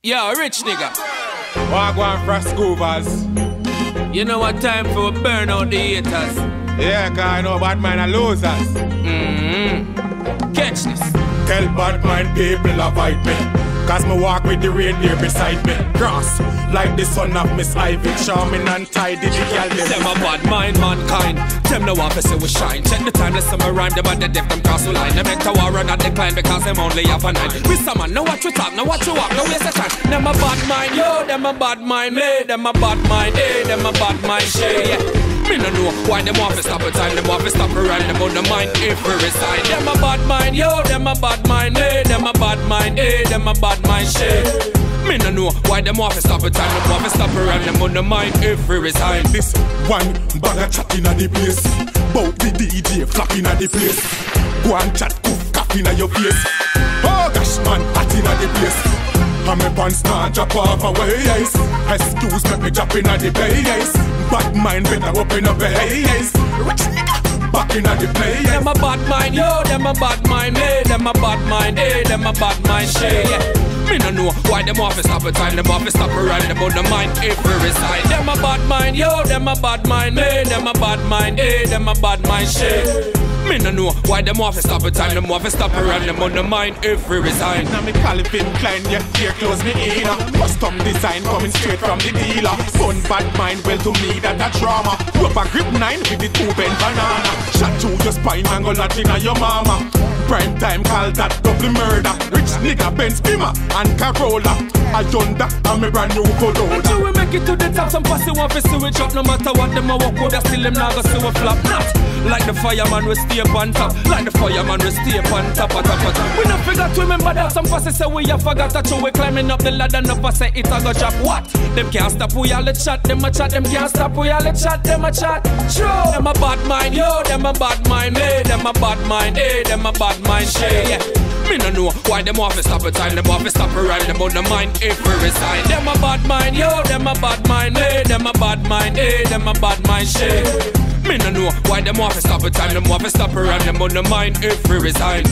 Yo, rich nigga. Wagwan Frascoovers. You know what time for burn out the haters. Yeah, cause I know bad mind are losers. Catch this. Tell bad mind people avoid me, cause me walk with the reindeer beside me. Cross like the son of Miss Ivy, charming and tidy the girl. Them a bad mind mankind. Them no want to see we shine. Check the time, listen me rhyme. Them and the deaf, them cross the line. Them make the war and not decline because them only have a nine. We some man know what you talk, know what you walk, no waste of time. Them a bad mind, yo. Them a bad mind, me. Them a bad mind, eh. Them a bad mind, shit. Yeah. Me no know why them want to stop a time. Them want to stop around. Them on the mind if we resign. Them a bad mind, yo. Them a bad mind, me. Them a bad mind, eh. Them a bad mind, shit. Me no know why them want to stop a time. Them want to stop around. Them on the mind if we resign. This one bag of chat inna the place, bout the DJ flap inna the place. Go and chat coof cock inna your face. Oh gosh man, hot inna the place. And me pants can't drop off away, yes. Excuse me drop inna the place. Bad mind better open up the haze. Rich nigga back inna the place. Them a bad mind, yo. Them a bad mind, me. Them a bad mind, eh. Them a bad mind, shit. Yeah. Me no know why them want to stop a time. Them want to stop around. Them on the mind if we resign. Them a bad mind, yo. Them a bad mind, me. Them a bad mind, eh. Them a bad mind, shit. Me no know why them want to stop a time. Them want to stop around. Them on the mind if we resign. Now me Calvin Klein, yeah, here close me in. Custom design coming straight from the dealer. Fun bad mind, well to me that a drama. Rubber grip 9 with the 2-bend banana. Shot through your spine and go Latin on your mama. Prime time call that double murder. Rich nigga Benz Beamer and Corolla. I done that and me brand new Corolla. Until we make it to the top, some pussy want to see we drop. No matter what them a walk with, still them not gonna see we flop. Not like the fireman we stay up on top. Like the fireman we stay up on top. We not forgot to remember that some pussy say we have forgot that show. We climbing up the ladder, no pussy it a go drop. What? Them can't stop we all the chat. Them a chat, them can't stop we all the chat. Them a chat. True. Them a bad mind, yo. Them a bad mind, me. Them a bad mind, eh. Them a bad mind, shit. Yeah. Me no know why them want to stop a time. Them want to stop around. Them on the mind if we resign. Them a bad mind, yo. Them a bad mind, me. Them a bad mind, eh. Them a bad mind, shit. Me no know why them want to stop a time. Them want to stop around. Them on the mind if we resign.